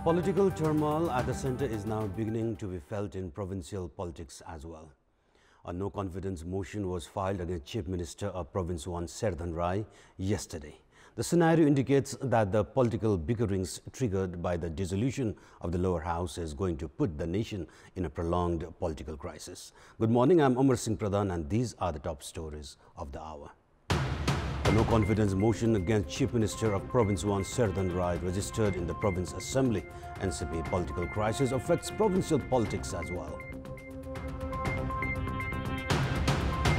Political turmoil at the centre is now beginning to be felt in provincial politics as well. A no-confidence motion was filed against Chief Minister of Province 1 Serdhan Rai yesterday. The scenario indicates that the political bickerings triggered by the dissolution of the lower house is going to put the nation in a prolonged political crisis. Good morning, I'm Amar Singh Pradhan and these are the top stories of the hour. A no-confidence motion against Chief Minister of Province 1 Serdhan Rai registered in the Province Assembly. NCP political crisis affects provincial politics as well.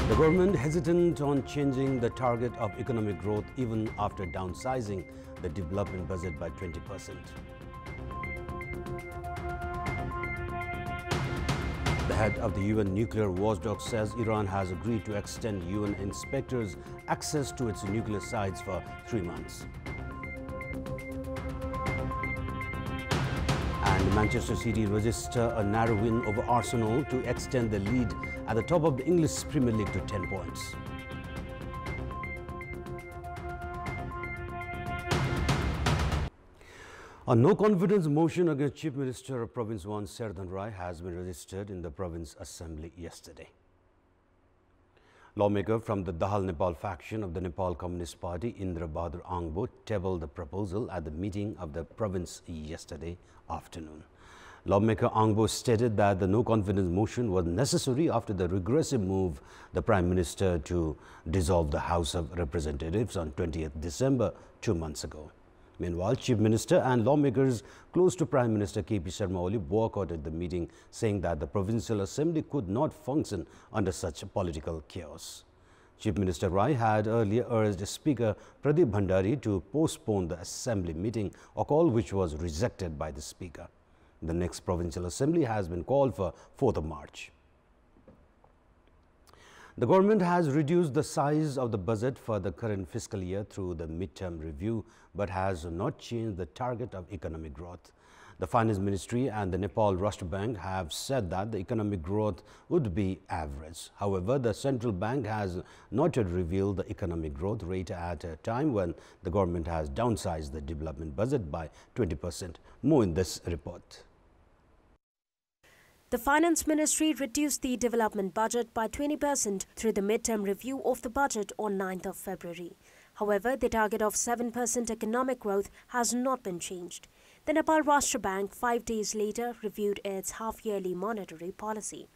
The government hesitant on changing the target of economic growth even after downsizing the development budget by 20%. The head of the UN nuclear watchdog says Iran has agreed to extend UN inspectors access to its nuclear sites for 3 months. And Manchester City register a narrow win over Arsenal to extend the lead at the top of the English Premier League to 10 points. A no-confidence motion against Chief Minister of Province 1 Serdhan Rai has been registered in the Province Assembly yesterday. Lawmaker from the Dahal Nepal faction of the Nepal Communist Party, Indra Bahadur Angbo, tabled the proposal at the meeting of the province yesterday afternoon. Lawmaker Angbo stated that the no-confidence motion was necessary after the regressive move the Prime Minister to dissolve the House of Representatives on 20th December, 2 months ago. Meanwhile, Chief Minister and lawmakers close to Prime Minister K.P. Sharma Oli boycotted the meeting, saying that the Provincial Assembly could not function under such political chaos. Chief Minister Rai had earlier urged Speaker Pradeep Bhandari to postpone the Assembly meeting, a call which was rejected by the Speaker. The next Provincial Assembly has been called for 4th of March. The government has reduced the size of the budget for the current fiscal year through the mid-term review, but has not changed the target of economic growth. The Finance Ministry and the Nepal Rashtra Bank have said that the economic growth would be average. However, the central bank has not yet revealed the economic growth rate at a time when the government has downsized the development budget by 20%. More in this report. The Finance Ministry reduced the development budget by 20% through the mid-term review of the budget on 9th of February. However, the target of 7% economic growth has not been changed. The Nepal Rashtra Bank 5 days later reviewed its half-yearly monetary policy.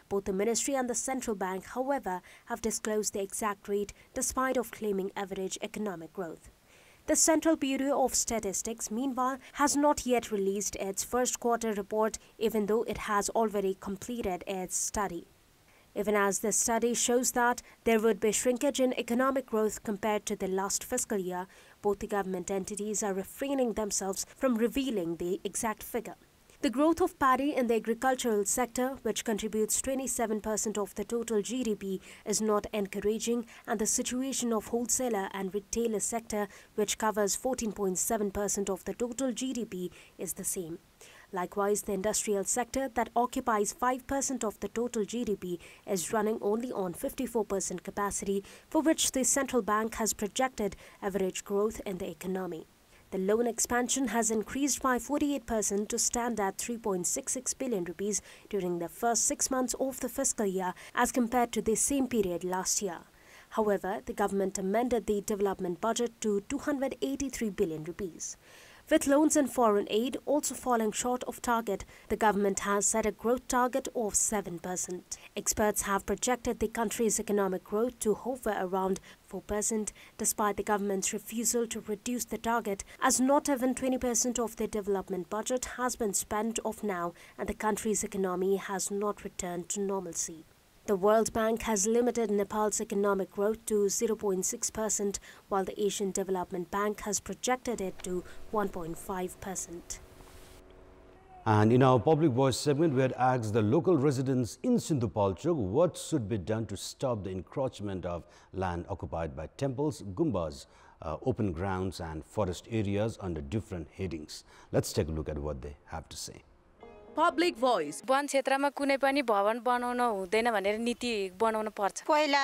Both the ministry and the central bank, however, have disclosed the exact rate despite of claiming average economic growth. The Central Bureau of Statistics, meanwhile, has not yet released its first quarter report, even though it has already completed its study. Even as the study shows that there would be shrinkage in economic growth compared to the last fiscal year, both the government entities are refraining themselves from revealing the exact figure. The growth of paddy in the agricultural sector, which contributes 27% of the total GDP, is not encouraging, and the situation of wholesaler and retailer sector, which covers 14.7% of the total GDP, is the same. Likewise, the industrial sector, that occupies 5% of the total GDP, is running only on 54% capacity, for which the central bank has projected average growth in the economy. The loan expansion has increased by 48% to stand at 3.66 billion rupees during the first 6 months of the fiscal year as compared to the same period last year. However, the government amended the development budget to 283 billion rupees. With loans and foreign aid also falling short of target, the government has set a growth target of 7%. Experts have projected the country's economic growth to hover around 4%, despite the government's refusal to reduce the target, as not even 20% of the development budget has been spent of now, and the country's economy has not returned to normalcy. The World Bank has limited Nepal's economic growth to 0.6%, while the Asian Development Bank has projected it to 1.5%. And in our Public Voice segment, we had asked the local residents in Sindhupalchok what should be done to stop the encroachment of land occupied by temples, gumbas, open grounds and forest areas under different headings. Let's take a look at what they have to say. Public Voice. One क्षेत्रमा कुनै पनि भवन बनाउन हुँदैन भनेर नीति बनाउन पर्छ। पहिला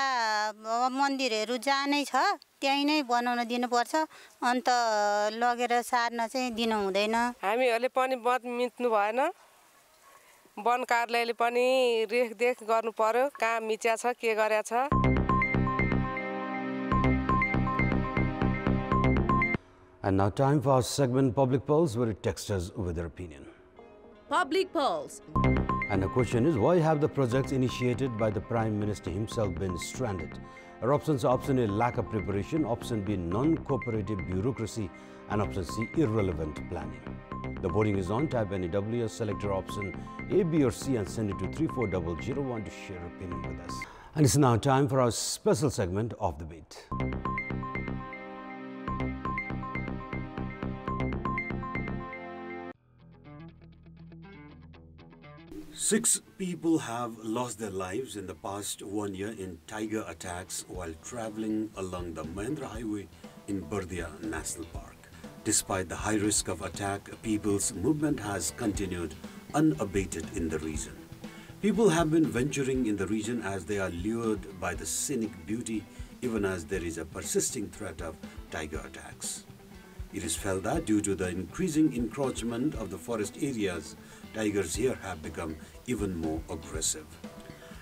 मन्दिरहरू जानै छ त्यही नै बनाउन दिनुपर्छ अन्त लगेर सार्न चाहिँ दिनु हुँदैन हामीहरूले पनि बन्द मिच्नु भएन वन कार्यालयले पनि रेखदेख गर्नु पर्यो कहाँ मिच्या छ के गरेछ And now time for our segment Public Pulse, where it texts us with their opinion. Public Pulse. And the question is, why have the projects initiated by the Prime Minister himself been stranded? Our options are option A, lack of preparation, option B, non-cooperative bureaucracy, and option C, irrelevant planning. The voting is on. Type NEW, select your option A, B or C and send it to 34001 to share your opinion with us. And it's now time for our special segment of the beat. 6 people have lost their lives in the past 1 year in tiger attacks while traveling along the Mahendra Highway in Bardia National Park. Despite the high risk of attack, people's movement has continued unabated in the region. People have been venturing in the region as they are lured by the scenic beauty, even as there is a persisting threat of tiger attacks. It is felt that due to the increasing encroachment of the forest areas, tigers here have become even more aggressive.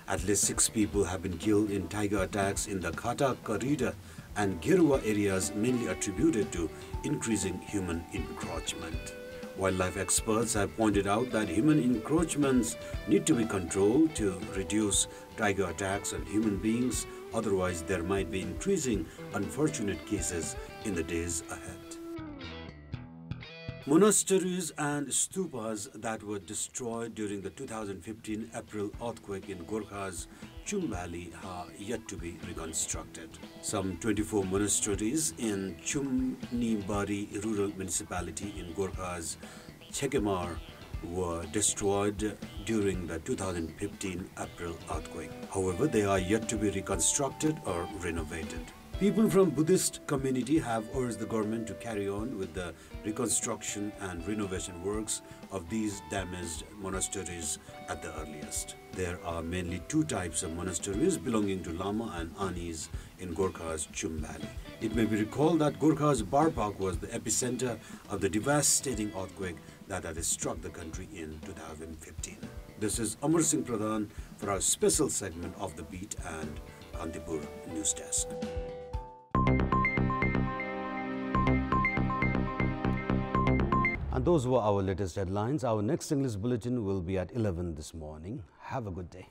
At least 6 people have been killed in tiger attacks in the Khata, Karida and Girwa areas, mainly attributed to increasing human encroachment. Wildlife experts have pointed out that human encroachments need to be controlled to reduce tiger attacks on human beings, otherwise there might be increasing unfortunate cases in the days ahead. Monasteries and stupas that were destroyed during the 2015 April earthquake in Gorkha's Chum Valley are yet to be reconstructed. Some 24 monasteries in Chumnibari rural municipality in Gorkha's Chekemar were destroyed during the 2015 April earthquake. However, they are yet to be reconstructed or renovated. People from Buddhist community have urged the government to carry on with the reconstruction and renovation works of these damaged monasteries at the earliest. There are mainly 2 types of monasteries belonging to Lama and Anis in Gorkha's Chum Valley. It may be recalled that Gorkha's Bar Park was the epicenter of the devastating earthquake that had struck the country in 2015. This is Amar Singh Pradhan for our special segment of The Beat and Kantipur News Desk. And those were our latest headlines. Our next English bulletin will be at 11 this morning. Have a good day.